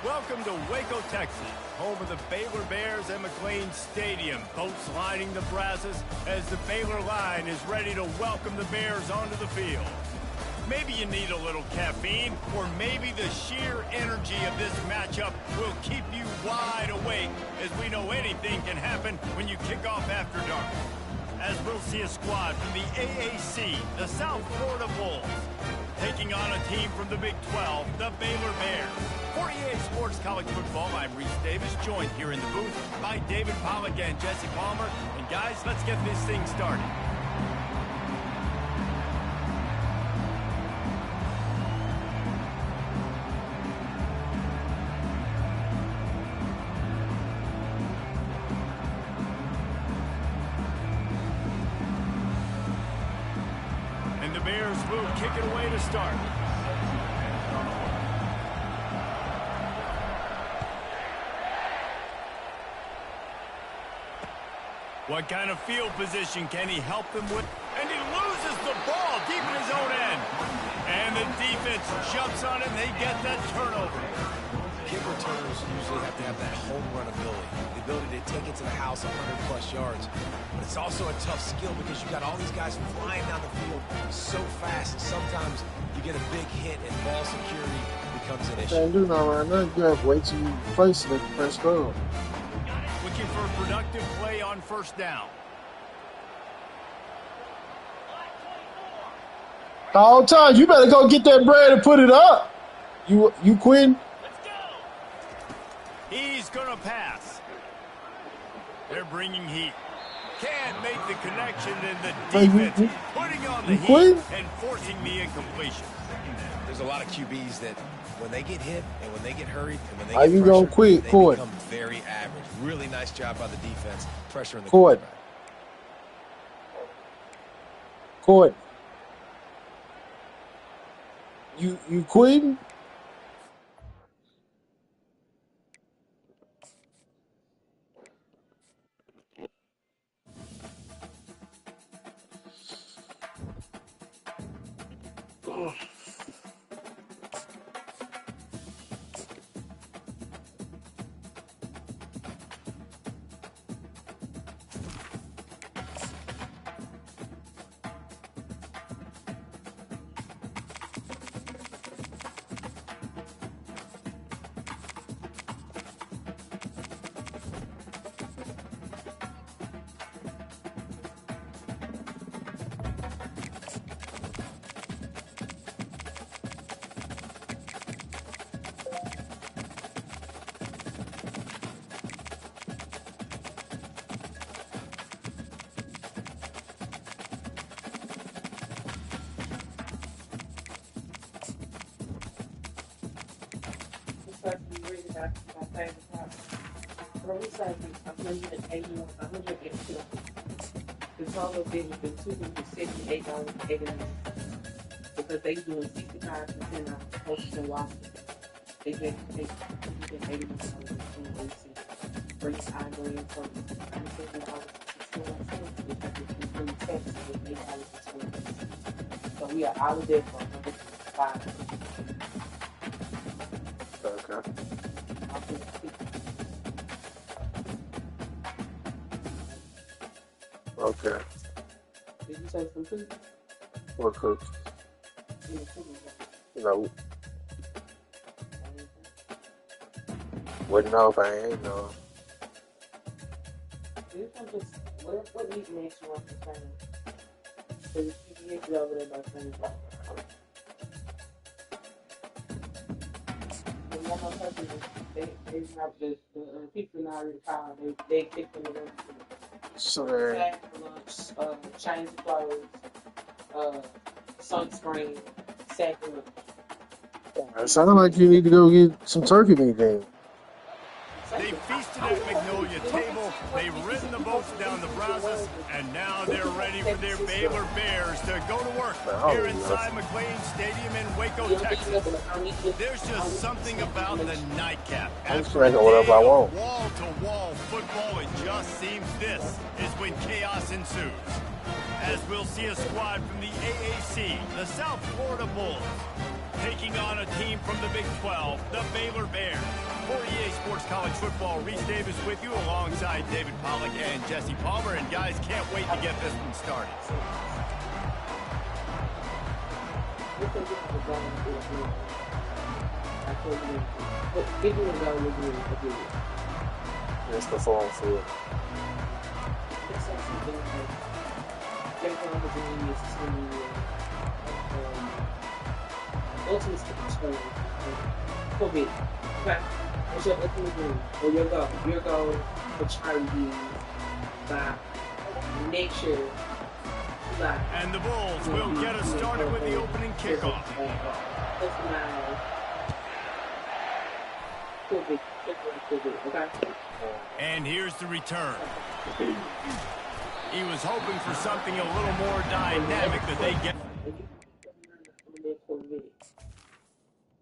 Welcome to Waco, Texas, home of the Baylor Bears and McLean Stadium. Boats lining the brasses as the Baylor line is ready to welcome the Bears onto the field. Maybe you need a little caffeine, or maybe the sheer energy of this matchup will keep you wide awake, as we know anything can happen when you kick off after dark. As we'll see a squad from the AAC, the South Florida Bulls, taking on a team from the Big 12, the Baylor Bears. For EA Sports College Football, I'm Reese Davis, joined here in the booth by David Pollack and Jesse Palmer. And guys, let's get this thing started. And the Bears will kick it away to start. What kind of field position can he help them with? And he loses the ball deep in his own end. And the defense jumps on it, and they get that turnover. Kick returners usually have to have that home run ability, the ability to take it to the house 100-plus yards. But it's also a tough skill because you've got all these guys flying down the field so fast. Sometimes you get a big hit and ball security becomes an issue. Can't do nothing right now. You have to wait till you place it and press go. Looking for a productive play on first down. All time, you better go get that bread and put it up. You quitting? He's going to pass. They're bringing heat. Can't make the connection, and the defense putting on the heat and forcing the incompletion. There's a lot of QBs that when they get hit and when they get hurried and when they get pressured, they become very average. Really nice job by the defense, pressuring the quarterback. Court. You quitting? The total bill has been $278.80 because they doing 65% of postage and Washington. They get $81.28 for each item from $7.21. So we are out of there for $105. Okay. Okay. Did you say some food? What coach? No. Wouldn't know if I ain't know. What meat makes you want to say? Because you get it over there by saying they have the people in our car. They pick them up. Sorry. Lunch, change of clothes, sunscreen, sack of lunch. It sounds like you need to go get some turkey meat then. They feasted at Magnolia table, they've ridden the boats down the brazos, and now they're ready for their Baylor Bears to go to work here inside McLean Stadium in Waco, Texas. There's just something about the nightcap. After wall-to-wall football, it just seems this is when chaos ensues. As we'll see a squad from the AAC, the South Florida Bulls, taking on a team team from the Big 12, the Baylor Bears. For EA Sports College Football, Reese Davis with you alongside David Pollack and Jesse Palmer. And guys, can't wait to get this one started. It's the phone field. Ultimate return. COVID. Okay. What's your ultimate goal? Or your goal? Your goal for charity by next year. And the Bulls will get us started with the opening kickoff. That's my COVID. Okay. And here's the return. He was hoping for something a little more dynamic that they get.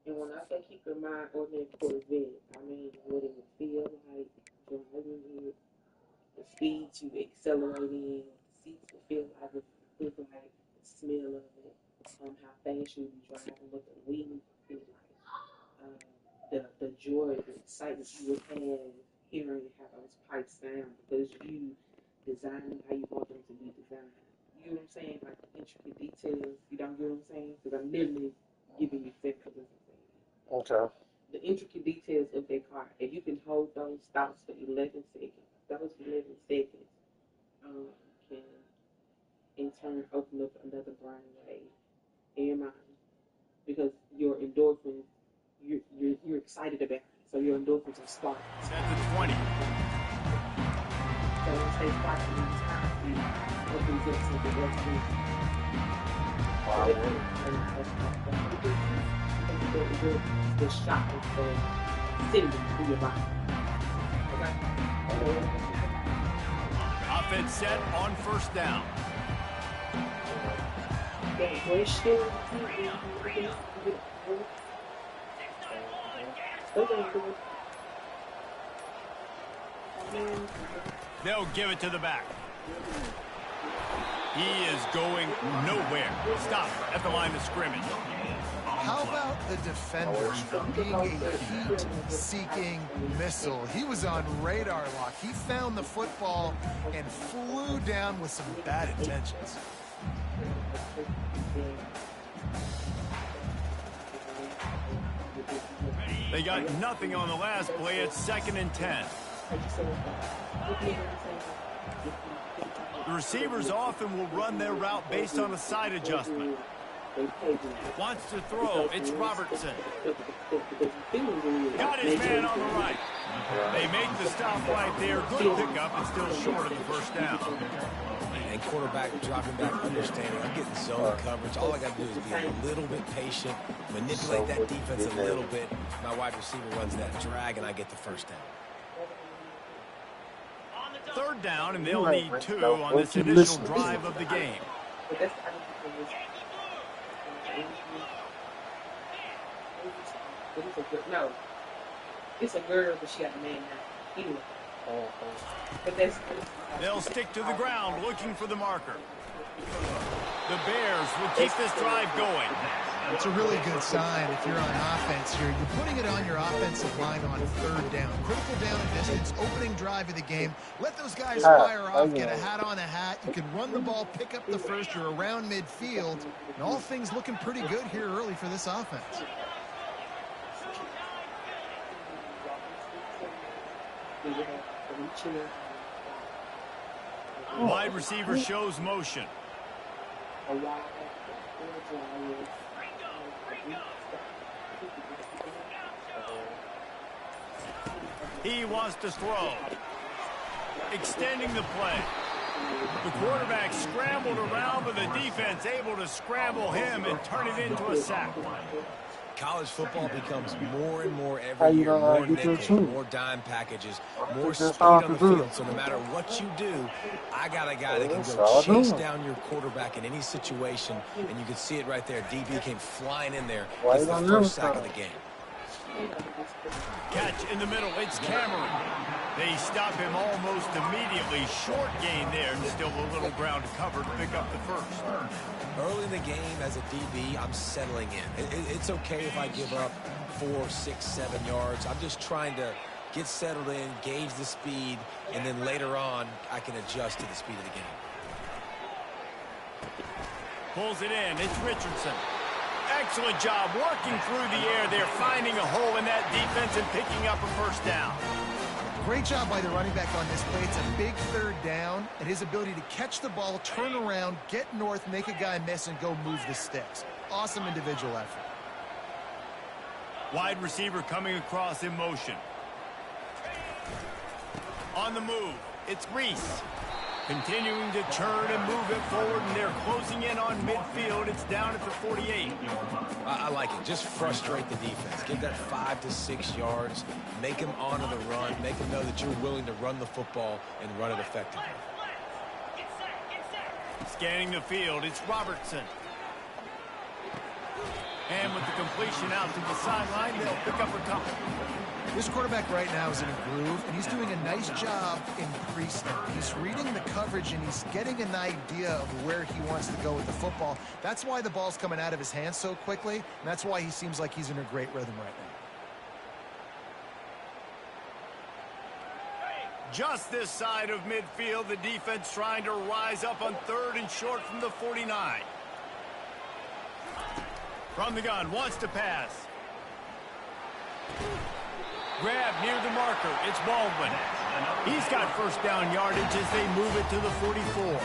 And when I say keep your mind on that Corvette, I mean what it would feel like driving it, the speed you accelerate in, the seats would feel like, the smell of it, how fast you would be driving, what the wind would feel like, the joy, the excitement you would have hearing how those pipes sound because you design them how you want them to be designed. You know what I'm saying? Like the intricate details. You don't get what I'm saying? Because I'm literally giving you seconds. Okay. The intricate details of their car. If you can hold those thoughts for 11 seconds, those 11 seconds can in turn open up another brain wave in your mind because your endorphins, you're excited about it. So your endorphins are sparking. Set to 20. So once they spark in the time, it opens up something else. The shock of the signal through your body. Okay? Offense set on first down. They'll give it to the back. He is going nowhere. Stop at the line of scrimmage. How about the defender being a heat-seeking missile? He was on radar lock. He found the football and flew down with some bad intentions. They got nothing on the last play. It's 2nd and 10. The receivers often will run their route based on a side adjustment. Wants to throw. It's Robertson. Got his man on the right. They make the stop right there. Good pickup and still short of the first down. And quarterback dropping back, understanding I'm getting zone coverage. All I got to do is be a little bit patient, manipulate that defense a little bit. My wide receiver runs that drag, and I get the first down. 3rd down, and they'll need 2 on this initial drive of the game. No, it's a girl, but she got a man now. Anyway. But they'll stick to the ground looking for the marker. The Bears will keep this drive going. It's a really good sign if you're on offense here. You're putting it on your offensive line on 3rd down. Critical down and distance, opening drive of the game. Let those guys fire off, get a hat on a hat. You can run the ball, pick up the first. You're around midfield. And all things looking pretty good here early for this offense. Wide receiver shows motion. He wants to throw. Extending the play. The quarterback scrambled around, but the defense able to scramble him and turn it into a sack. College football becomes more and more every year, more nickel, more dime packages, more speed on the field. So no matter what you do, I got a guy that can go chase down your quarterback in any situation, and you can see it right there. DB came flying in there, gets the first sack of the game. Catch in the middle. It's Cameron. They stop him almost immediately. Short gain there, and still a little ground to cover to pick up the first. Early in the game as a DB, I'm settling in. It's okay if I give up 4, 6, 7 yards. I'm just trying to get settled in, gauge the speed, and then later on, I can adjust to the speed of the game. Pulls it in. It's Richardson. Excellent job working through the air there, finding a hole in that defense and picking up a first down. Great job by the running back on this play. It's a big third down, and his ability to catch the ball, turn around, get north, make a guy miss, and go move the sticks. Awesome individual effort. Wide receiver coming across in motion. On the move, it's Reese. Continuing to churn and move it forward, and they're closing in on midfield. It's down at the 48. I like it. Just frustrate the defense. Give that 5 to 6 yards. Make them honor the run. Make them know that you're willing to run the football and run it effectively. Scanning the field, it's Robertson. And with the completion out to the sideline, they'll pick up a couple. This quarterback right now is in a groove, and he's doing a nice job in pre-snap. He's reading the coverage, and he's getting an idea of where he wants to go with the football. That's why the ball's coming out of his hands so quickly, and that's why he seems like he's in a great rhythm right now. Just this side of midfield, the defense trying to rise up on 3rd and short from the 49. From the gun, wants to pass. Grab near the marker. It's Baldwin. He's got first down yardage as they move it to the 44.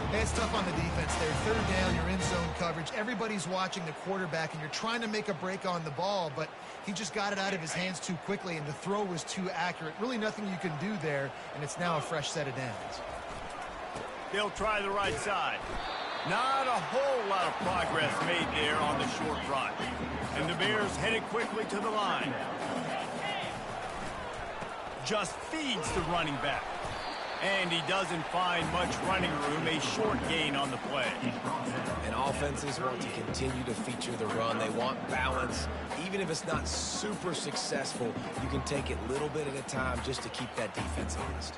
Hey, it's tough on the defense there. 3rd down, you're in zone coverage. Everybody's watching the quarterback, and you're trying to make a break on the ball, but he just got it out of his hands too quickly, and the throw was too accurate. Really nothing you can do there, and it's now a fresh set of downs. They'll try the right side. Not a whole lot of progress made there on the short run. And the Bears headed quickly to the line. Just feeds the running back. And he doesn't find much running room, a short gain on the play. And offenses want to continue to feature the run. They want balance. Even if it's not super successful, you can take it little bit at a time just to keep that defense honest.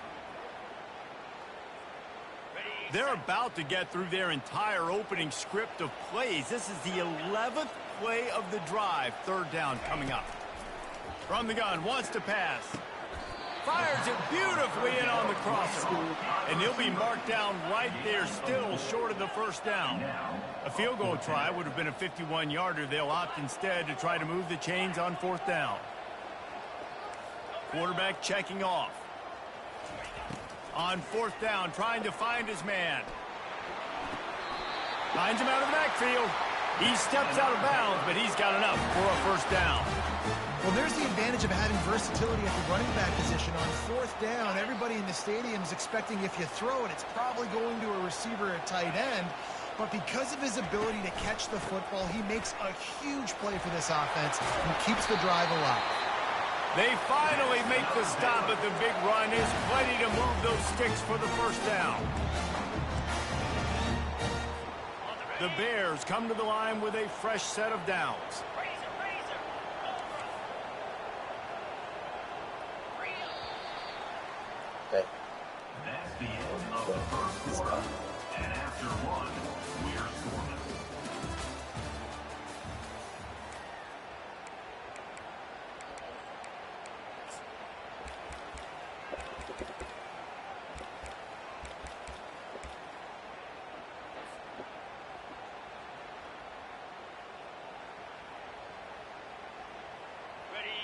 They're about to get through their entire opening script of plays. This is the 11th play of the drive. 3rd down coming up. From the gun, wants to pass. Fires it beautifully in on the crosser. And he'll be marked down right there, still short of the first down. A field goal try would have been a 51-yarder. They'll opt instead to try to move the chains on 4th down. Quarterback checking off. On 4th down, trying to find his man. Finds him out of the backfield. He steps out of bounds, but he's got enough for a first down. Well, there's the advantage of having versatility at the running back position. On 4th down, everybody in the stadium is expecting if you throw it, it's probably going to a receiver at tight end. But because of his ability to catch the football, he makes a huge play for this offense and keeps the drive alive. They finally make the stop at the big run. Is plenty to move those sticks for the first down. The Bears come to the line with a fresh set of downs. Okay. That's the end of the first quarter. And after one, we're scoreless.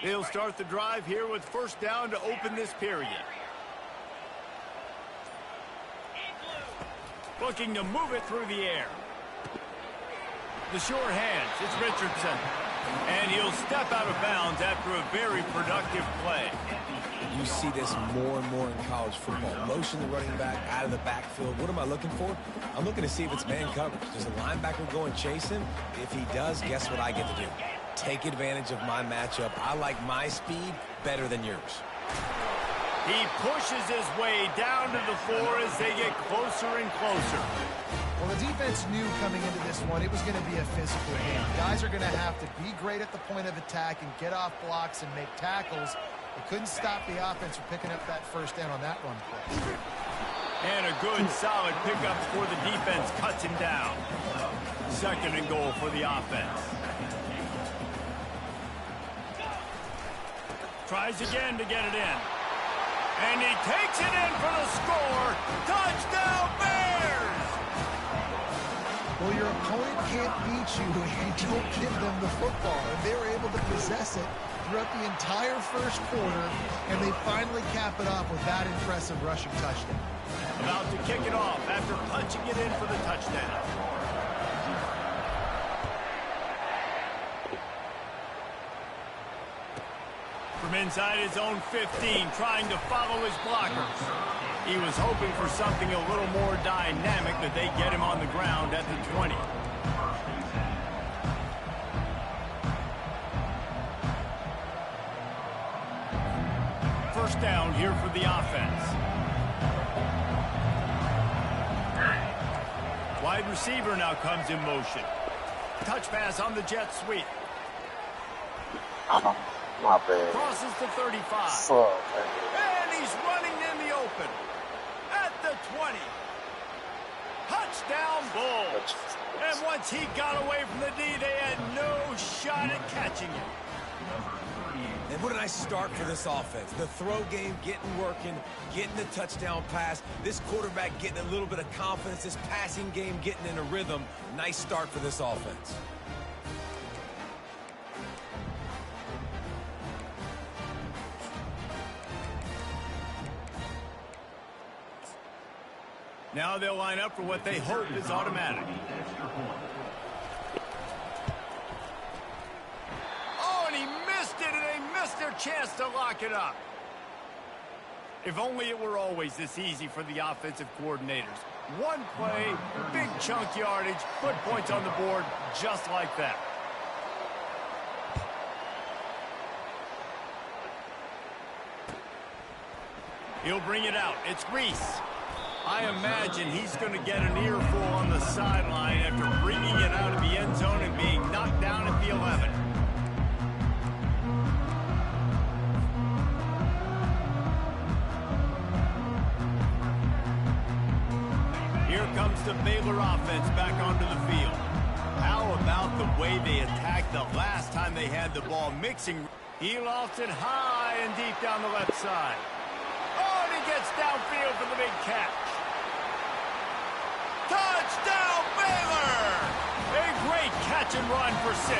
They'll start the drive here with first down to open this period. Looking to move it through the air. The sure hands, it's Richardson. And he'll step out of bounds after a very productive play. You see this more and more in college football. Motion the running back out of the backfield. What am I looking for? I'm looking to see if it's man coverage. Does the linebacker go and chase him? If he does, guess what I get to do? Take advantage of my matchup. I like my speed better than yours. He pushes his way down to the floor as they get closer and closer. Well, the defense knew coming into this one it was going to be a physical game. Guys are going to have to be great at the point of attack and get off blocks and make tackles. They couldn't stop the offense from picking up that first down on that run play. And a good, solid pickup before the defense cuts him down. 2nd and goal for the offense. Tries again to get it in. And he takes it in for the score. Touchdown, Bears! Well, your opponent can't beat you if you don't give them the football. And they were able to possess it throughout the entire first quarter, and they finally cap it off with that impressive rushing touchdown. About to kick it off after punching it in for the touchdown. From inside his own 15, trying to follow his blockers. He was hoping for something a little more dynamic, but they get him on the ground at the 20. First down here for the offense. Wide receiver now comes in motion. Touch pass on the jet sweep. My bad. Crosses to 35. Fuck. And he's running in the open. At the 20. Touchdown, Bulls. And once he got away from the D, they had no shot at catching him. And what a nice start for this offense. The throw game getting working, getting the touchdown pass. This quarterback getting a little bit of confidence. This passing game getting in a rhythm. Nice start for this offense. Now they'll line up for what they hope is automatic. Oh, and he missed it, and they missed their chance to lock it up. If only it were always this easy for the offensive coordinators. One play, big chunk yardage, put points on the board just like that. He'll bring it out. It's Reese. I imagine he's going to get an earful on the sideline after bringing it out of the end zone and being knocked down at the 11. Here comes the Baylor offense back onto the field. How about the way they attacked the last time they had the ball mixing? He lofts it high and deep down the left side. Oh, and he gets downfield for the big catch. Touchdown, Baylor! A great catch and run for 6.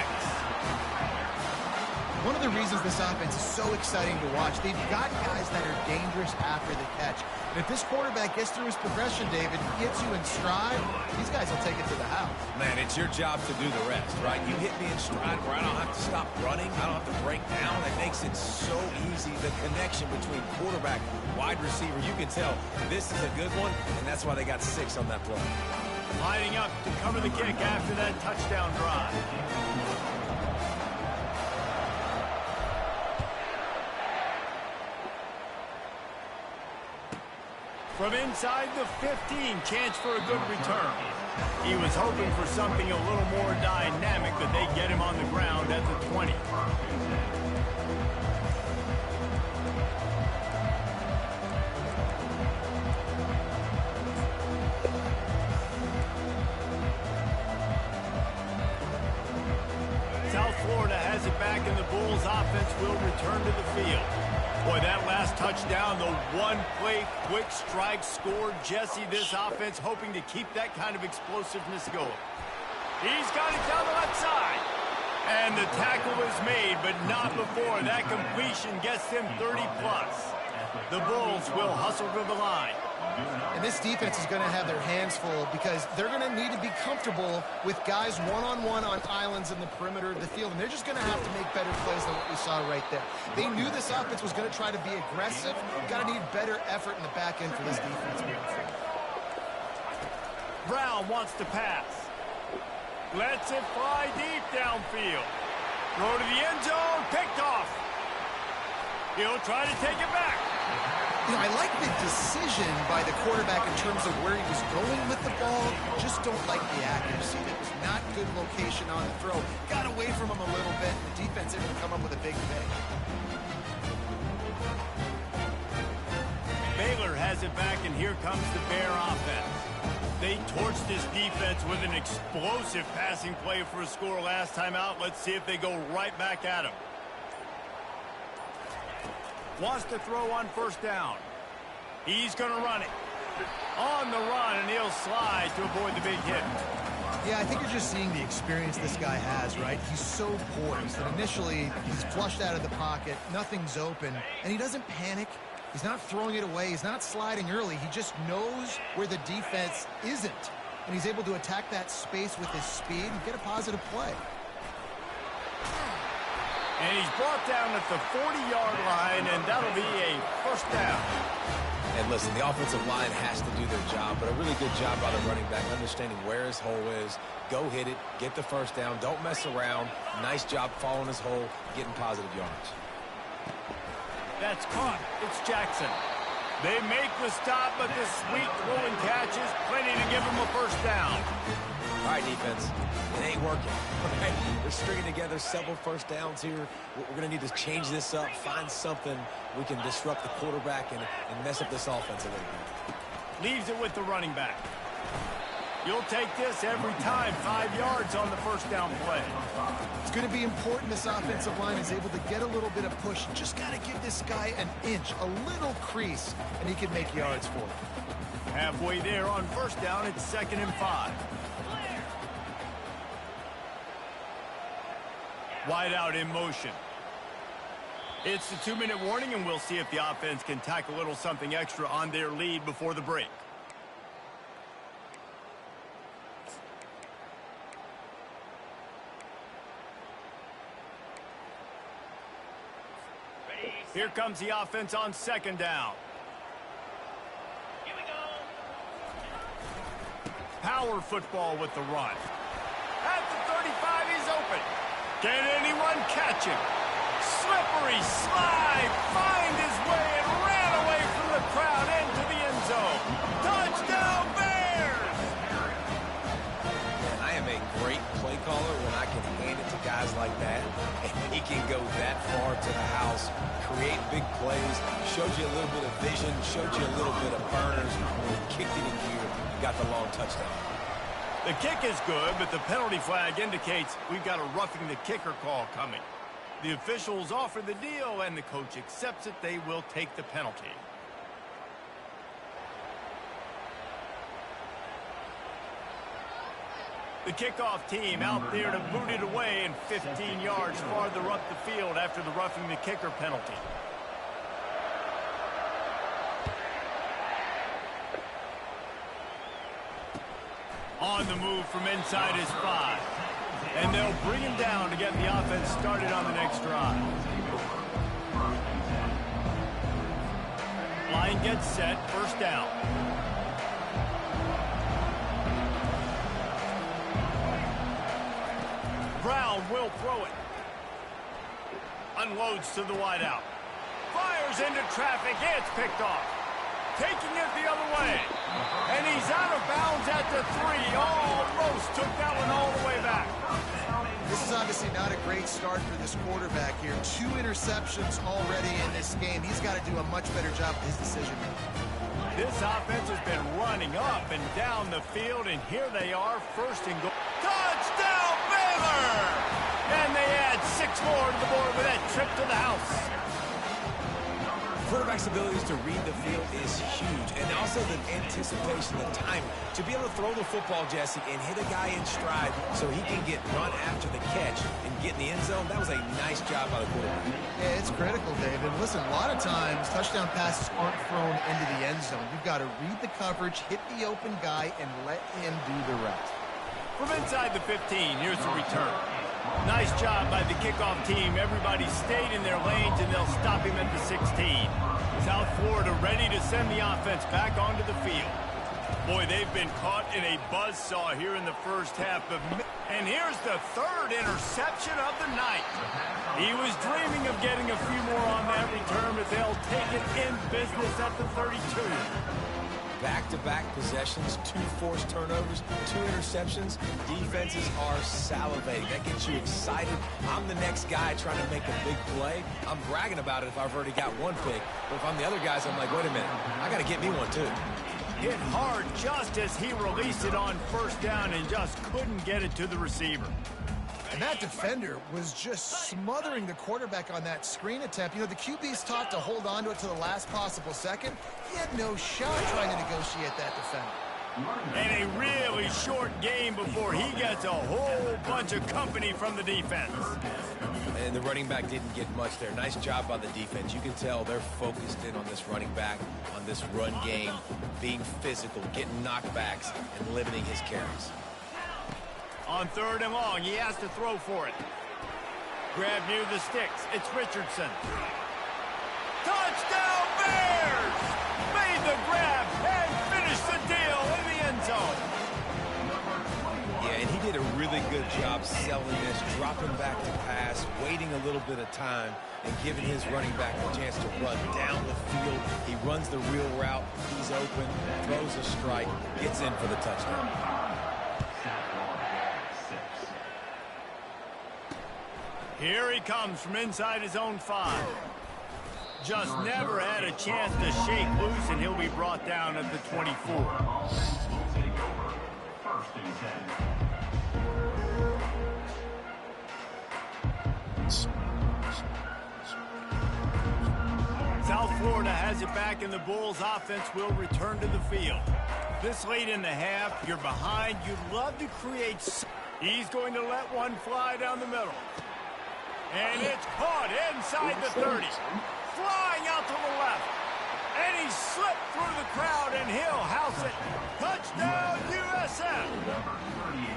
One of the reasons this offense is so exciting to watch, they've got guys that are dangerous after the catch. And if this quarterback gets through his progression, David, gets you in stride, these guys will take it to the house. Man, it's your job to do the rest, right? You hit me in stride where I don't have to stop running. I don't have to break down. It makes it so easy. The connection between quarterback, wide receiver, you can tell this is a good one, and that's why they got 6 on that play. Lining up to cover the kick after that touchdown drive. From inside the 15, chance for a good return. He was hoping for something a little more dynamic, but they get him on the ground at the 20. South Florida has it back, and the Bulls offense will return to the field. Boy, that last touchdown, the one-play quick strike scored. Jesse, this offense hoping to keep that kind of explosiveness going. He's got it down the left side. And the tackle is made, but not before. That completion gets them 30-plus. The Bulls will hustle to the line. And this defense is going to have their hands full because they're going to need to be comfortable with guys one-on-one on islands in the perimeter of the field. And they're just going to have to make better plays than what we saw right there. They knew this offense was going to try to be aggressive. Got to need better effort in the back end for this defense. Brown wants to pass. Lets it fly deep downfield. Throw to the end zone. Picked off. He'll try to take it back. You know, I like the decision by the quarterback in terms of where he was going with the ball. Just don't like the accuracy. That was not good location on the throw. Got away from him a little bit. The defense able to come up with a big pick. Baylor has it back, and here comes the Bear offense. They torched this defense with an explosive passing play for a score last time out. Let's see if they go right back at him. Wants to throw on first down. He's going to run it. On the run, and he'll slide to avoid the big hit. Yeah, I think you're just seeing the experience this guy has, right? He's so poised that initially he's flushed out of the pocket, nothing's open, and he doesn't panic. He's not throwing it away. He's not sliding early. He just knows where the defense isn't, and he's able to attack that space with his speed and get a positive play. And he's brought down at the 40-yard line, and that'll be a first down. And listen, the offensive line has to do their job, but a really good job by the running back, understanding where his hole is. Go hit it, get the first down, don't mess around. Nice job following his hole, getting positive yards. That's caught. It's Jackson. They make the stop, but this sweet throwing catch is plenty to give him a first down. All right, defense, it ain't working. Right? We're stringing together several first downs here. We're going to need to change this up, find something we can disrupt the quarterback and mess up this offense a little bit. Leaves it with the running back. You'll take this every time. 5 yards on the first down play. It's going to be important this offensive line is able to get a little bit of push. Just got to give this guy an inch, a little crease, and he can make yards for it. Halfway there on first down, it's 2nd and 5. Wide out in motion. It's the 2-minute warning, and we'll see if the offense can tack a little something extra on their lead before the break. Here comes the offense on 2nd down. Here we go. Power football with the run. At the 35, he's open. Can anyone catch him? Slippery slide, find his way and ran away from the crowd into the end zone. Touchdown Bears! Man, I am a great play caller when I can hand it to guys like that, and he can go that far to the house, create big plays, showed you a little bit of vision, showed you a little bit of burners, when he kicked it in gear, got the long touchdown. The kick is good, but the penalty flag indicates we've got a roughing the kicker call coming. The officials offer the deal, and the coach accepts it. They will take the penalty. The kickoff team out there to boot it away, and 15 yards farther up the field after the roughing the kicker penalty. On the move from inside his 5. And they'll bring him down to get the offense started on the next drive. Line gets set, first down. Brown will throw it. Unloads to the wideout. Fires into traffic, it's picked off. Taking it the other way. And he's out of bounds at the 3. Almost took that one all the way back. This is obviously not a great start for this quarterback here. 2 interceptions already in this game. He's got to do a much better job with his decision making. This offense has been running up and down the field, and here they are, first and goal. Touchdown, Baylor! And they add 6 more to the board with that trip to the house. Quarterback's abilities to read the field is huge, and also the anticipation, the timing. To be able to throw the football, Jesse, and hit a guy in stride so he can get run after the catch and get in the end zone, that was a nice job by the quarterback. Yeah, it's critical, David. Listen, a lot of times touchdown passes aren't thrown into the end zone. You've got to read the coverage, hit the open guy, and let him do the rest. From inside the 15, here's the return. Nice job by the kickoff team. Everybody stayed in their lanes, and they'll stop him at the 16. South Florida ready to send the offense back onto the field. Boy, they've been caught in a buzzsaw here in the first half. But And here's the third interception of the night. He was dreaming of getting a few more on that return, but they'll take it in business at the 32. Back-to-back possessions, 2 forced turnovers, 2 interceptions. Defenses are salivating. That gets you excited. I'm the next guy trying to make a big play. I'm bragging about it if I've already got 1 pick. But if I'm the other guys, I'm like, wait a minute, I got to get me 1 too. Hit hard just as he released it on first down and just couldn't get it to the receiver. And that defender was just smothering the quarterback on that screen attempt. You know, the QB's taught to hold on to it to the last possible second. He had no shot trying to negotiate that defender. And a really short game before he gets a whole bunch of company from the defense. And the running back didn't get much there. Nice job by the defense. You can tell they're focused in on this running back, on this run game, being physical, getting knockbacks, and limiting his carries. On 3rd and long, he has to throw for it. Grab near the sticks. It's Richardson. Touchdown Bears! Made the grab and finished the deal in the end zone. Yeah, and he did a really good job selling this, dropping back to pass, waiting a little bit of time, and giving his running back a chance to run down the field. He runs the real route. He's open, throws a strike, gets in for the touchdown. Here he comes from inside his own 5. Just never had a chance to shake loose, and he'll be brought down at the 24. Will take over. 1st and 10. South Florida has it back, and the Bulls offense will return to the field. This late in the half, you're behind. You'd love to create. He's going to let one fly down the middle. And it's caught inside the 30. Flying out to the left. And he slipped through the crowd, and he'll house it. Touchdown, USF. Number 38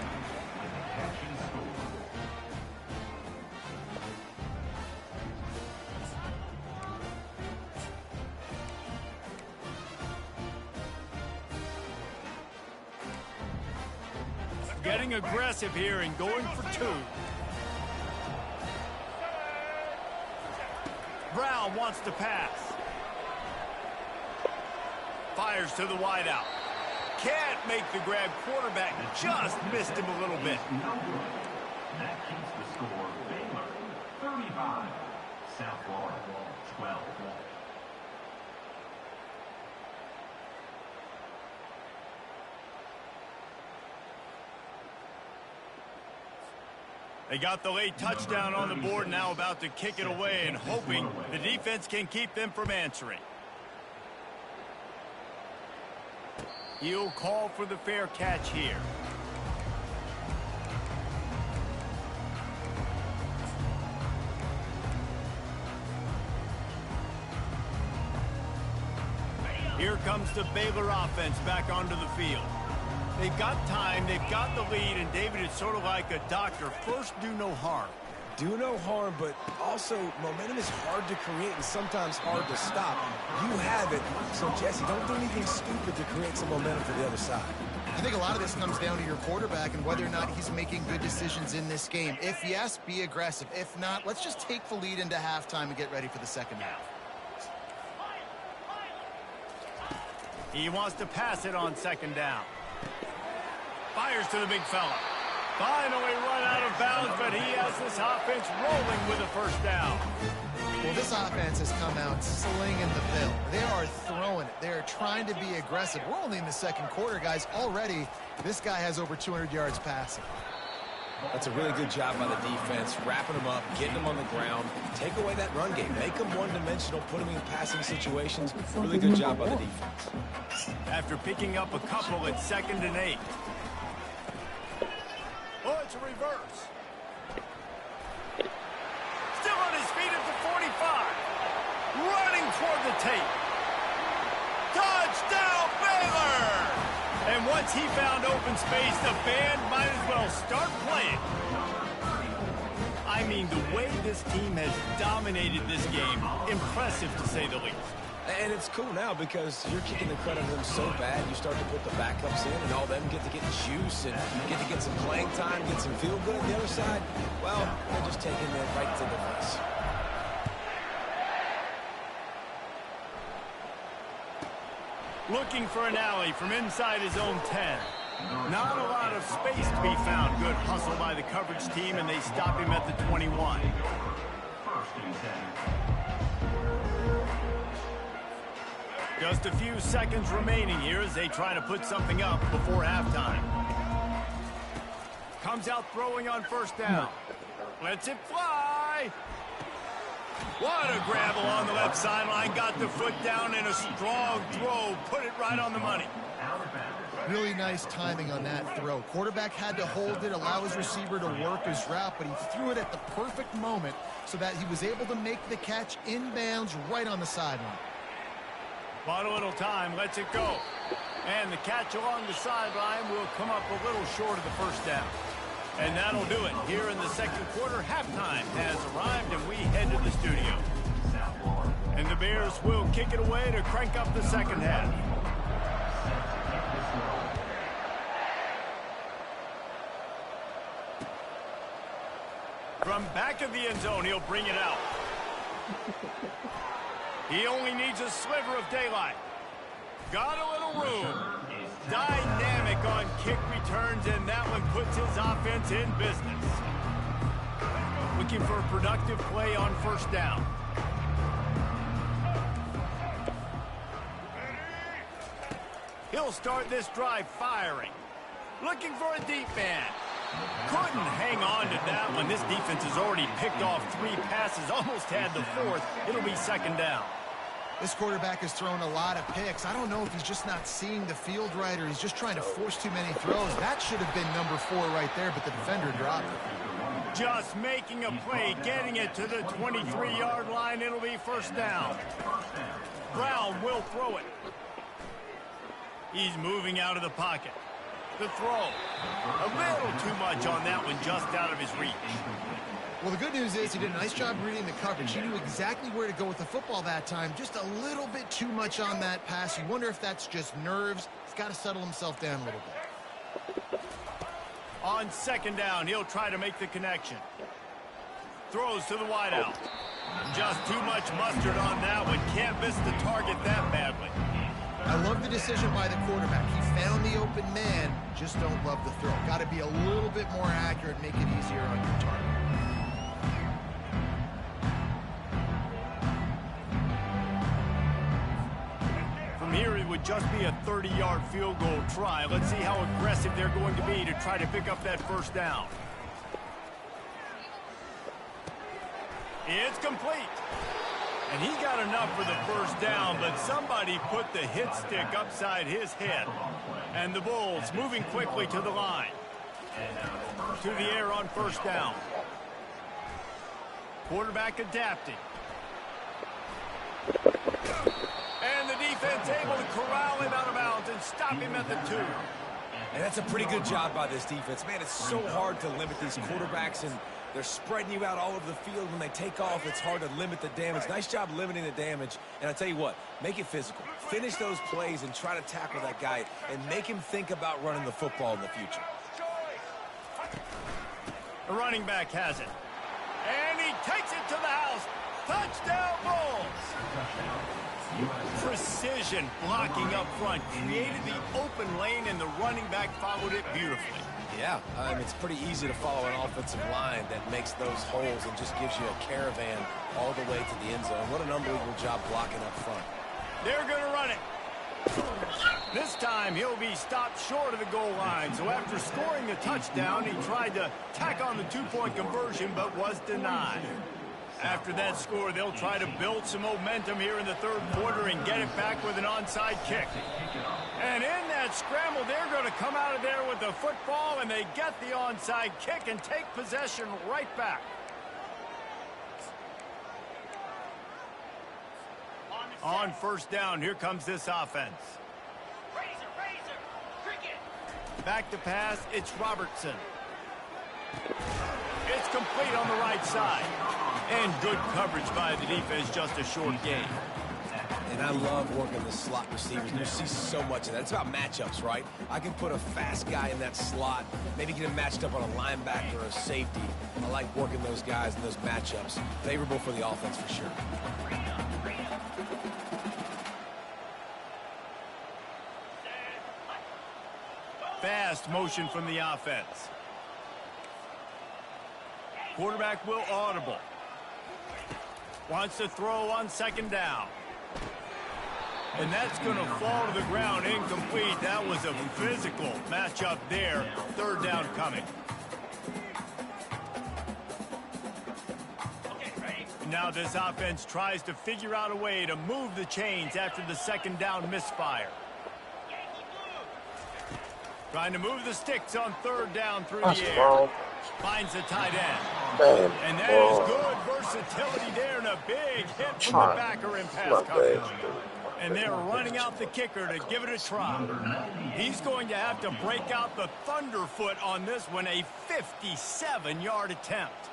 with the catch and score. Getting aggressive here and going for 2. Brown wants to pass. Fires to the wideout. Can't make the grab. Quarterback just missed him a little bit. No good. That keeps the score. Baylor 35. South Florida 12. They got the late touchdown on the board, now about to kick it away and hoping the defense can keep them from answering. He'll call for the fair catch here. Here comes the Baylor offense back onto the field. They've got time, they've got the lead, and David, it's sort of like a doctor. First, do no harm. Do no harm, but also momentum is hard to create and sometimes hard to stop. You have it, so Jesse, don't do anything stupid to create some momentum for the other side. I think a lot of this comes down to your quarterback and whether or not he's making good decisions in this game. If yes, be aggressive. If not, let's just take the lead into halftime and get ready for the second half. He wants to pass it on 2nd down. Fires to the big fella. Finally run out of bounds, but he has this offense rolling with a 1st down. Well, this offense has come out slinging the pill. They are throwing it. They are trying to be aggressive. We're only in the 2nd quarter, guys. Already, this guy has over 200 yards passing. That's a really good job by the defense, wrapping them up, getting them on the ground, take away that run game, make them one-dimensional, put them in passing situations. Really good job by the defense. After picking up a couple at 2nd and 8. Oh, it's a reverse. Still on his feet at the 45. Running toward the tape. Touchdown, Baylor! And once he found open space, the band might as well start playing. I mean, the way this team has dominated this game, impressive to say the least. And it's cool now because you're kicking the credit of them so bad, you start to put the backups in, and all them get to get juice, and you get to get some playing time, get some feel good. On the other side, well, they're just taking it right to the face. Looking for an alley from inside his own 10. Not a lot of space to be found. Good hustle by the coverage team, and they stop him at the 21. First and 10. Just a few seconds remaining here as they try to put something up before halftime. Comes out throwing on first down. Lets it fly. What a grab along the left sideline. Got the foot down in a strong throw. Put it right on the money. Really nice timing on that throw. Quarterback had to hold it, allow his receiver to work his route, but he threw it at the perfect moment so that he was able to make the catch inbounds right on the sideline. Bought a little time, lets it go. And the catch along the sideline will come up a little short of the first down. And that'll do it. Here in the second quarter, halftime has arrived, and we head to the studio. And the Bears will kick it away to crank up the second half. From back of the end zone, he'll bring it out. He only needs a sliver of daylight. Got a little room. Dynamic on kick returns, and that one puts his offense in business. Looking for a productive play on first down. He'll start this drive firing. Looking for a deep man. Couldn't hang on to that one. This defense has already picked off 3 passes, almost had the 4th. It'll be second down. This quarterback has thrown a lot of picks. I don't know if he's just not seeing the field right or he's just trying to force too many throws. That should have been number 4 right there, but the defender dropped it. Just making a play, getting it to the 23-yard line. It'll be first down. Brown will throw it. He's moving out of the pocket. The throw. A little too much on that one, just out of his reach. Well, the good news is he did a nice job reading the coverage. He knew exactly where to go with the football that time. Just a little bit too much on that pass. You wonder if that's just nerves. He's got to settle himself down a little bit. On second down, he'll try to make the connection. Throws to the wideout. Just too much mustard on that one. Can't miss the target that badly. I love the decision by the quarterback. He found the open man. Just don't love the throw. Got to be a little bit more accurate, make it easier on your target. From here, it would just be a 30-yard field goal try. Let's see how aggressive they're going to be to try to pick up that first down. It's complete. And he got enough for the first down, but somebody put the hit stick upside his head. And the Bulls moving quickly to the line. To the air on first down. Quarterback adapting. And the defense able to corral him out of bounds and stop him at the 2. And that's a pretty good job by this defense. Man, it's so hard to limit these quarterbacks, and they're spreading you out all over the field. When they take off, it's hard to limit the damage. Nice job limiting the damage. And I tell you what, make it physical. Finish those plays and try to tackle that guy and make him think about running the football in the future. The running back has it. And he takes it to the house. Touchdown, Bulls! Precision blocking up front. Created the open lane, and the running back followed it beautifully. Yeah, it's pretty easy to follow an offensive line that makes those holes and just gives you a caravan all the way to the end zone. What an unbelievable job blocking up front. They're going to run it. This time he'll be stopped short of the goal line. So after scoring the touchdown, he tried to tack on the 2-point conversion but was denied. After that score, they'll try to build some momentum here in the third quarter and get it back with an onside kick. And in that scramble, they're going to come out of there with the football, and they get the onside kick and take possession right back. On first down, here comes this offense. Back to pass, it's Robertson. It's complete on the right side. And good coverage by the defense, just a short gain. And I love working the slot receivers. You see so much of that. It's about matchups, right? I can put a fast guy in that slot, maybe get him matched up on a linebacker or a safety. I like working those guys in those matchups. Favorable for the offense for sure. Fast motion from the offense. Quarterback will audible. Wants to throw on second down. And that's going to fall to the ground incomplete. That was a physical matchup there. Third down coming. Now this offense tries to figure out a way to move the chains after the second down misfire. Trying to move the sticks on third down through the air. Finds the tight end. And that is good versatility there, and a big hit from the backer in pass coverage. And they're running out the kicker to give it a try. He's going to have to break out the thunderfoot on this one, a 57-yard attempt.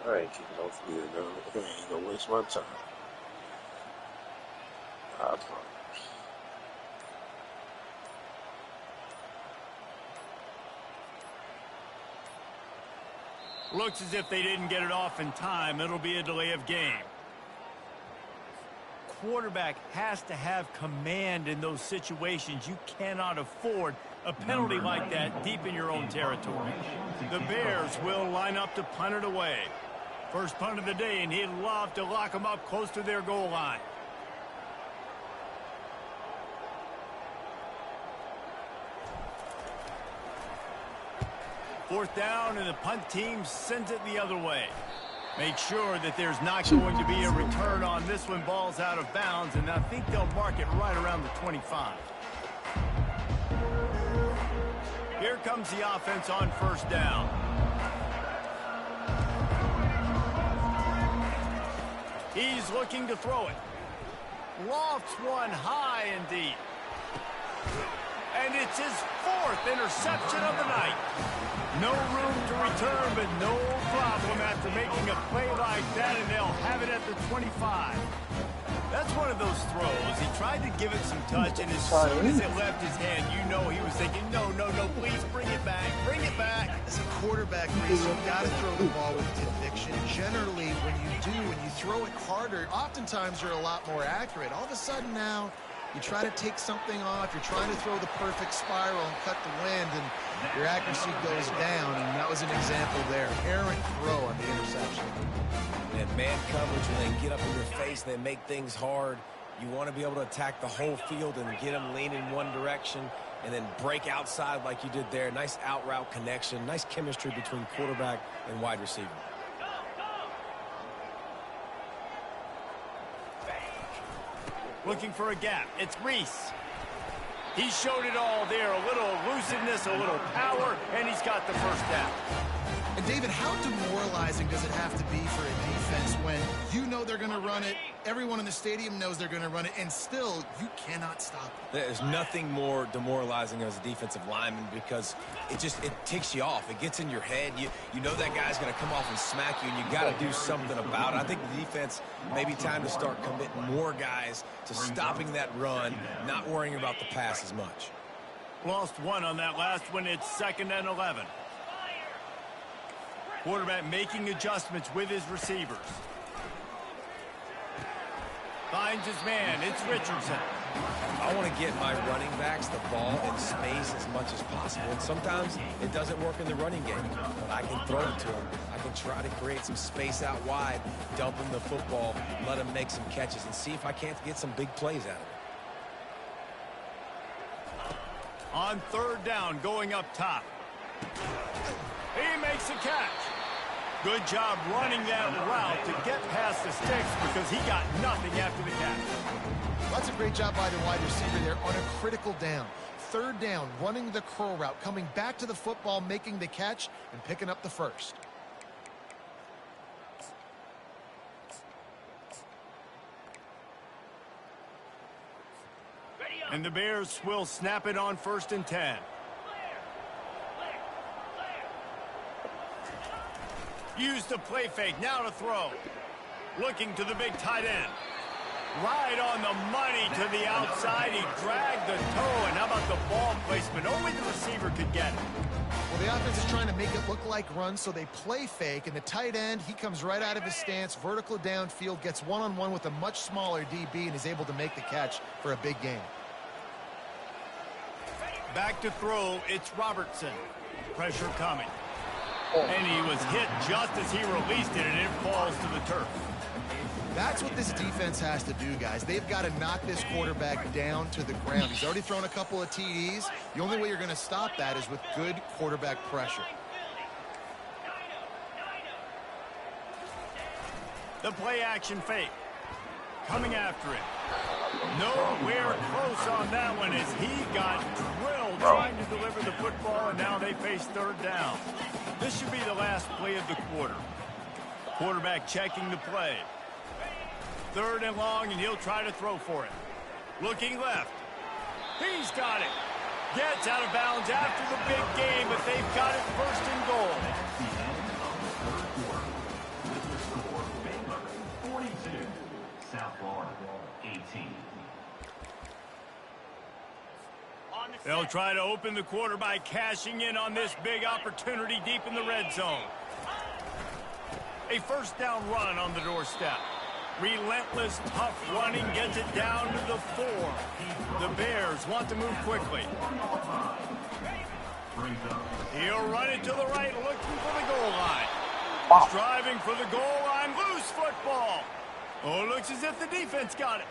I ain't keeping no field goal. I ain't gonna waste my time. I promise. Looks as if they didn't get it off in time. It'll be a delay of game. Quarterback has to have command in those situations. You cannot afford a penalty like that deep in your own territory. The Bears will line up to punt it away. First punt of the day, and he'd love to lock them up close to their goal line. Fourth down, and the punt team sends it the other way. Make sure that there's not going to be a return on this one. Ball's out of bounds, and I think they'll mark it right around the 25. Here comes the offense on first down. He's looking to throw it. Lofts one high and deep. And it's his fourth interception of the night. No room to return, but no problem after making a play like that, and they'll have it at the 25. That's one of those throws. He tried to give it some touch, and as soon as it left his hand, you know he was thinking, no, please bring it back, bring it back. As a quarterback, Reese, you've got to throw the ball with conviction. Generally, when you throw it harder, oftentimes you're a lot more accurate. All of a sudden now, you try to take something off, you're trying to throw the perfect spiral and cut the wind, and your accuracy goes down, and that was an example there. Errant throw on the interception. And man coverage, when they get up in your face, they make things hard. You want to be able to attack the whole field and get them leaning one direction and then break outside like you did there. Nice out route connection, nice chemistry between quarterback and wide receiver. Looking for a gap. It's Reese. He showed it all there. A little elusiveness, a little power, and he's got the first down. And David, how demoralizing does it have to be for a defense when you know they're going to run it, everyone in the stadium knows they're going to run it, and still you cannot stop it? There's nothing more demoralizing as a defensive lineman because it ticks you off. It gets in your head. You know that guy's going to come off and smack you, and you got to do something about it. I think the defense may be time to start committing more guys to stopping that run, not worrying about the pass as much. Lost one on that last one. It's 2nd and 11. Quarterback making adjustments with his receivers. Finds his man. It's Richardson. I want to get my running backs the ball in space as much as possible. And sometimes it doesn't work in the running game, but I can throw it to them. I can try to create some space out wide, dump him the football, let him make some catches, and see if I can't get some big plays out of it. On third down, going up top. He makes a catch. Good job running that route to get past the sticks because he got nothing after the catch. Well, that's a great job by the wide receiver there on a critical down. Third down, running the curl route, coming back to the football, making the catch, and picking up the first. And the Bears will snap it on 1st and 10. Use the play fake, now to throw. Looking to the big tight end. Right on the money to the outside. He dragged the toe, and how about the ball placement? Only the receiver could get it. Well, the offense is trying to make it look like runs, so they play fake, and the tight end, he comes right out of his stance, vertical downfield, gets one-on-one with a much smaller DB, and is able to make the catch for a big gain. Back to throw, it's Robertson. Pressure coming. And he was hit just as he released it, and it falls to the turf. That's what this defense has to do, guys. They've got to knock this quarterback down to the ground. He's already thrown a couple of TDs. The only way you're going to stop that is with good quarterback pressure. The play action fake. Coming after it. Nowhere close on that one as he got drilled trying to deliver the football, and now they face 3rd down. This should be the last play of the quarter. Quarterback checking the play. 3rd and long, and he'll try to throw for it. Looking left. He's got it. Gets out of bounds after the big game, but they've got it 1st and goal. The end of the 3rd quarter. With the score, Baylor 42, South Florida 18. They'll try to open the quarter by cashing in on this big opportunity deep in the red zone. A 1st down run on the doorstep. Relentless, tough running gets it down to the 4. The Bears want to move quickly. He'll run it to the right, looking for the goal line. Striving for the goal line, loose football. Oh, looks as if the defense got it.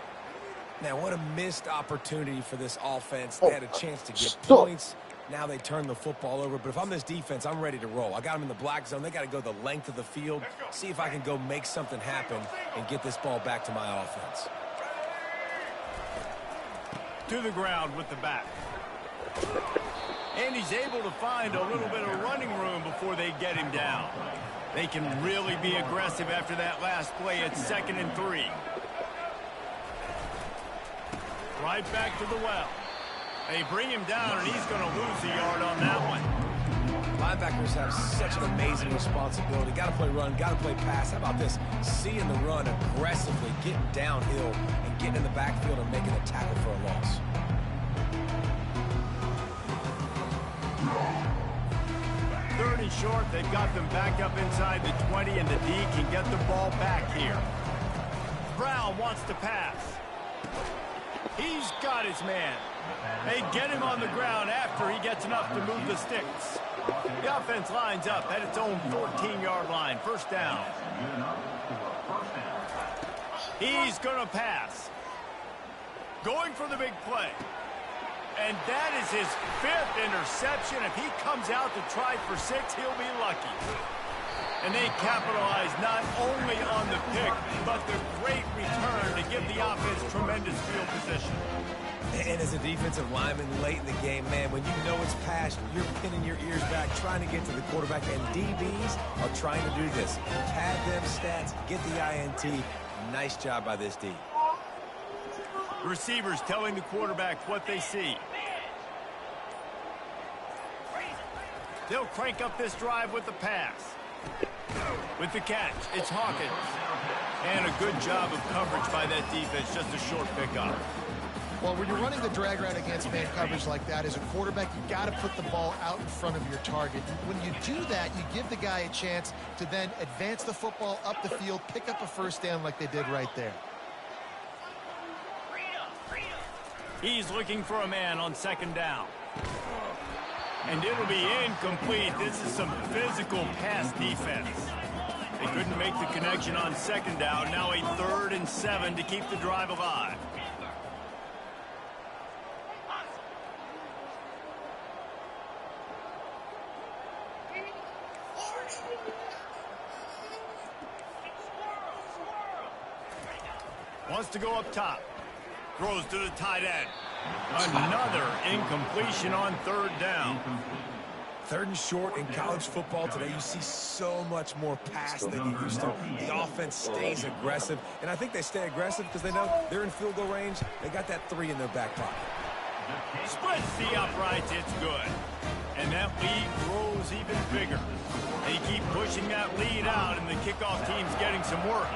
Now, what a missed opportunity for this offense. They had a chance to get points. Now they turn the football over. But if I'm this defense, I'm ready to roll. I got them in the black zone. They got to go the length of the field, see if I can go make something happen and get this ball back to my offense. To the ground with the back. And he's able to find a little bit of running room before they get him down. They can really be aggressive after that last play. It's 2nd and 3. Right back to the well. They bring him down, and he's going to lose a yard on that one. Linebackers have such an amazing responsibility. Got to play run, got to play pass. How about this? Seeing the run aggressively, getting downhill, and getting in the backfield and making a tackle for a loss. Third and short, they've got them back up inside the 20, and the D can get the ball back here. Brown wants to pass. He's got his man. They get him on the ground after he gets enough to move the sticks. The offense lines up at its own 14-yard line. 1st down. He's going to pass. Going for the big play. And that is his 5th interception. If he comes out to try for 6, he'll be lucky. And they capitalize not only on the pick, but the great return to give the offense tremendous field position. And as a defensive lineman late in the game, man, when you know it's passed, you're pinning your ears back, trying to get to the quarterback, and DBs are trying to do this. Pad them stats, get the INT. Nice job by this D. Receivers telling the quarterback what they see. They'll crank up this drive with the pass. With the catch, it's Hawkins. And a good job of coverage by that defense, just a short pickup. Well, when you're running the drag route against man coverage like that, as a quarterback, you got to put the ball out in front of your target. When you do that, you give the guy a chance to then advance the football up the field, pick up a 1st down like they did right there. He's looking for a man on 2nd down. And it'll be incomplete. This is some physical pass defense. They couldn't make the connection on 2nd down. Now a 3rd and 7 to keep the drive alive. Wants to go up top. Throws to the tight end. Another incompletion on 3rd down. 3rd and short in college football today, you see so much more pass than you used to. The offense stays aggressive, and I think they stay aggressive because they know they're in field goal range. They got that 3 in their back pocket. Splits the uprights, it's good. And that lead grows even bigger. They keep pushing that lead out, and the kickoff team's getting some work.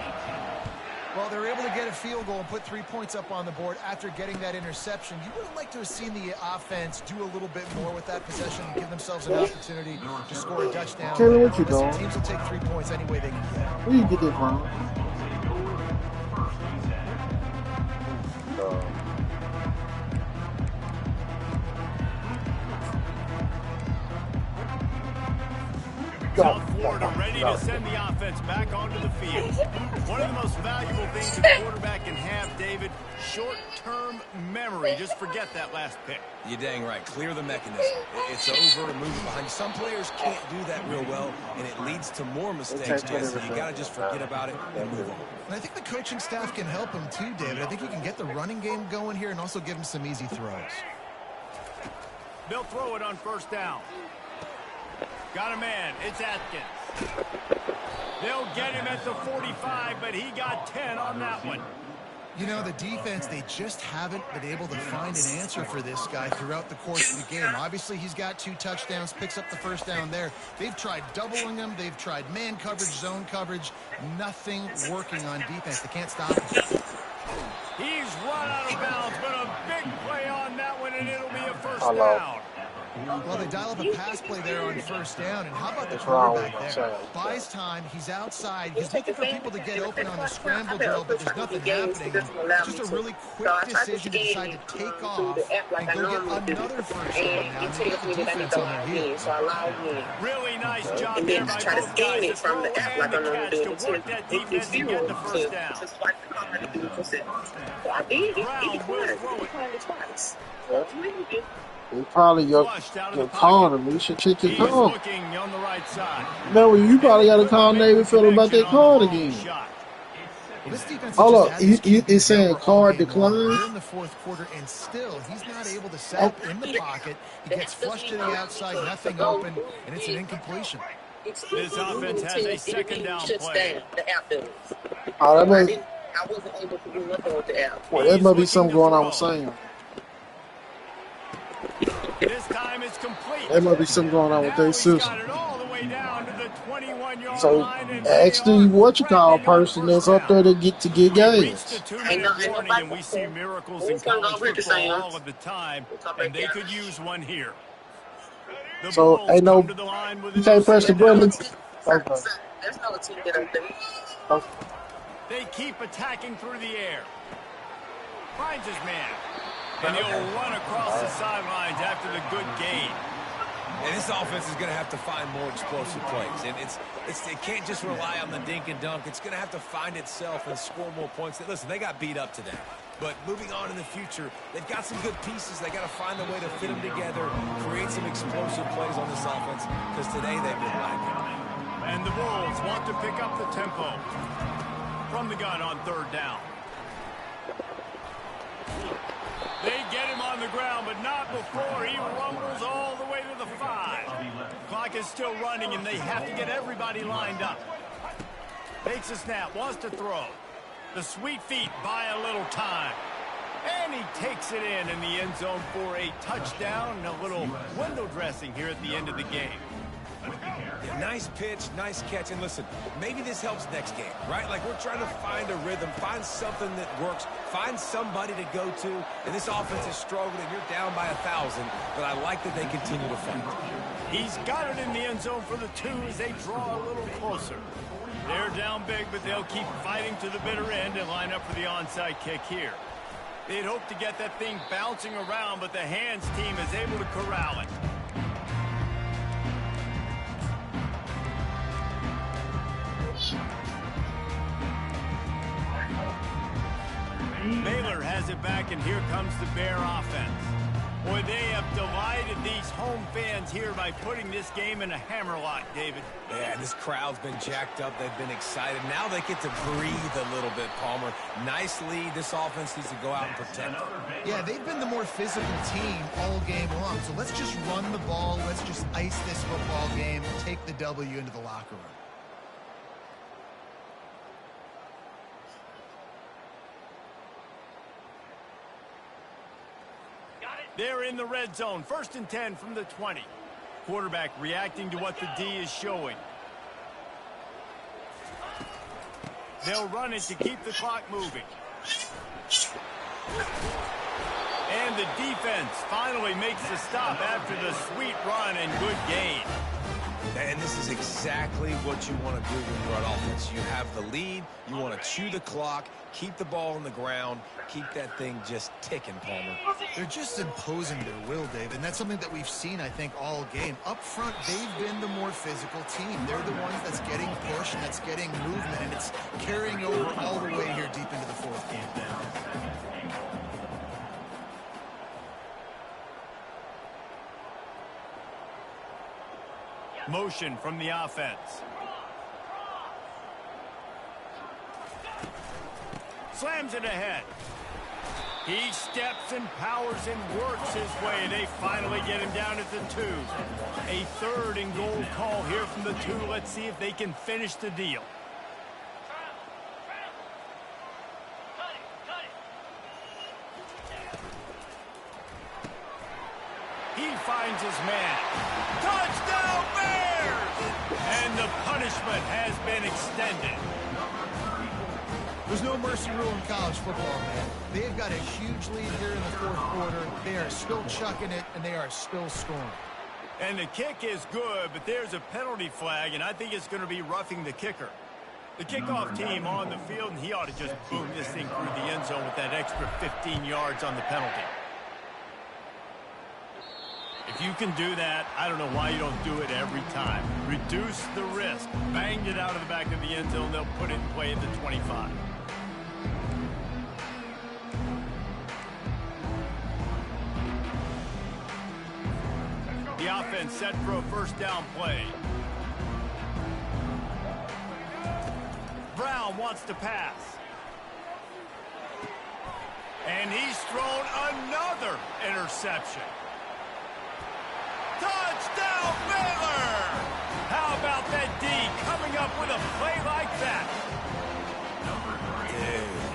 Well, they're able to get a field goal and put 3 points up on the board after getting that interception. You would have liked to have seen the offense do a little bit more with that possession and give themselves an opportunity to score a touchdown. Taylor, what you doing? Teams will take 3 points any way they can get. Where you get that from? South Florida ready to send the offense back onto the field. One of the most valuable things a quarterback can have, David, short-term memory. Just forget that last pick. You're dang right. Clear the mechanism. It's over and move it behind you. Some players can't do that real well, and it leads to more mistakes, Jesse. You got to just forget about it and move on. And I think the coaching staff can help him too, David. I think he can get the running game going here and also give him some easy throws. They'll throw it on first down. Got a man. It's Atkins. They'll get him at the 45, but he got 10 on that one. You know, the defense, they just haven't been able to find an answer for this guy throughout the course of the game. Obviously, he's got 2 touchdowns, picks up the first down there. They've tried doubling him. They've tried man coverage, zone coverage. Nothing working on defense. They can't stop him. He's run out of bounds, but a big play on that one, and it'll be a first down. Well, they dial up a pass play there on first down, and how about the quarterback there? Buys time, he's outside, he's looking for people to get open on the scramble drill, but there's nothing happening. It's just a really quick decision to decide to take off and go get another first down now and get the defense on their heels. Really nice job there by both guys to throw and the catch to work that defense and get the first down. Brown will throw it. They probably your corner. You should check your corner. No, you probably got to call Navy Phil about that card again. Hold up, it's saying card decline. They're in the fourth quarter, and still he's not able to set up in the pocket. He gets flushed to the outside, nothing open, and it's an incompletion. This offense has a second down play. Oh, that may, well, that might be something going on with Sam. This time it's complete. There might be something going on with their system. So actually, what you call a person that's up there to get gas. And we see miracles in college football all of the time, and they could use one here. So ain't no, you can't press the button. Okay. They keep attacking through the air. Finds his man. And he'll run across the sidelines after the good gain. And this offense is going to have to find more explosive plays. And it can't just rely on the dink and dunk. It's going to have to find itself and score more points. Listen, they got beat up today. But moving on in the future, they've got some good pieces. They got to find a way to fit them together, create some explosive plays on this offense, because today they've been lacking. And the Wolves want to pick up the tempo. From the gun on third down. They get him on the ground, but not before he rumbles all the way to the 5. Clock is still running, and they have to get everybody lined up. Takes a snap, wants to throw. The sweet feet buy a little time. And he takes it in the end zone for a touchdown and a little window dressing here at the end of the game. Yeah, nice pitch, nice catch. And listen, maybe this helps next game, right? Like, we're trying to find a rhythm, find something that works, find somebody to go to. And this offense is struggling. You're down by 1,000, but I like that they continue to fight. He's got it in the end zone for the 2 as they draw a little closer. They're down big, but they'll keep fighting to the bitter end and line up for the onside kick here. They'd hope to get that thing bouncing around, but the hands team is able to corral it. Baylor has it back, and here comes the Bear offense. Boy, they have delighted these home fans here by putting this game in a hammerlock, David. Yeah, this crowd's been jacked up. They've been excited. Now they get to breathe a little bit, Palmer. Nice lead. This offense needs to go out and protect it. Yeah, they've been the more physical team all game long. So let's just run the ball. Let's just ice this football game and take the W into the locker room. Got it. They're in the red zone. 1st and 10 from the 20. Quarterback reacting to what the D is showing. They'll run it to keep the clock moving. And the defense finally makes the stop after the sweet run and good gain. And this is exactly what you want to do when you're on offense. You have the lead. You want to chew the clock, keep the ball on the ground, keep that thing just ticking, Palmer. They're just imposing their will, Dave, and that's something that we've seen, I think, all game. Up front, they've been the more physical team. They're the ones that's getting pushed, that's getting movement, and it's carrying over all the way here deep into the fourth game. Motion from the offense. Slams it ahead. He steps and powers and works his way. They finally get him down at the 2. A 3rd and goal call here from the 2. Let's see if they can finish the deal. He finds his man. Touchdown Bears! And the punishment has been extended. There's no mercy rule in college football, man. They've got a huge lead here in the fourth quarter. They are still chucking it, and they are still scoring. And the kick is good, but there's a penalty flag, and I think it's going to be roughing the kicker. The kickoff team on the field, and he ought to just boom this thing through the end zone with that extra 15 yards on the penalty. If you can do that, I don't know why you don't do it every time. Reduce the risk. Banged it out of the back of the end zone. They'll put it in play at the 25. The offense set for a 1st down play. Brown wants to pass. And he's thrown another interception. Touchdown, Baylor! How about that D coming up with a play like that?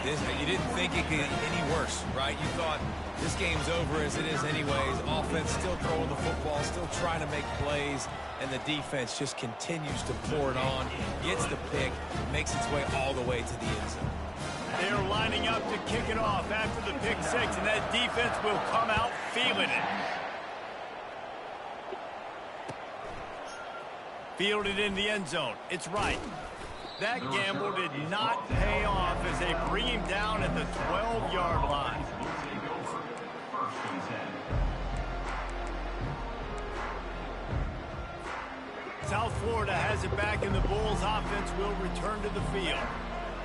Dude, you didn't think it could get any worse, right? You thought this game's over as it is anyways. Offense still throwing the football, still trying to make plays, and the defense just continues to pour it on, gets the pick, makes its way all the way to the end zone. They're lining up to kick it off after the pick 6, and that defense will come out feeling it. Fielded in the end zone. It's right. That gamble did not pay off as they bring him down at the 12-yard line. South Florida has it back, and the Bulls offense will return to the field.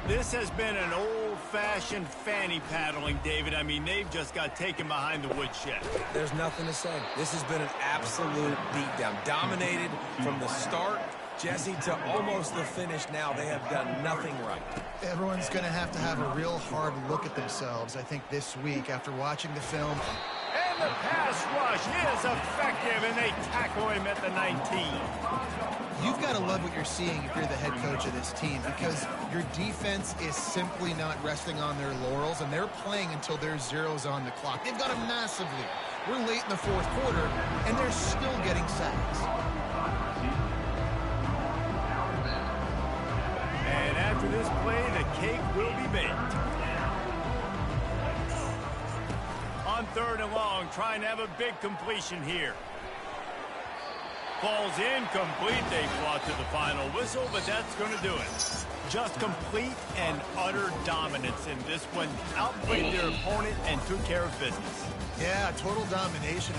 This has been an old-fashioned fanny paddling, David. I mean, they've just got taken behind the woodshed. There's nothing to say. This has been an absolute beatdown. Dominated from the start, Jesse, to almost the finish now. They have done nothing right. Everyone's going to have a real hard look at themselves, I think, this week after watching the film. And the pass rush is effective, and they tackle him at the 19. You've got to love what you're seeing if you're the head coach of this team, because your defense is simply not resting on their laurels, and they're playing until there's zeros on the clock. They've got a massive lead. We're late in the fourth quarter, and they're still getting sacks. And after this play, the cake will be baked. On 3rd and long, trying to have a big completion here. Ball's incomplete. They fought to the final whistle, but that's going to do it. Just complete and utter dominance in this one. Outplayed their opponent and took care of business. Yeah, total domination.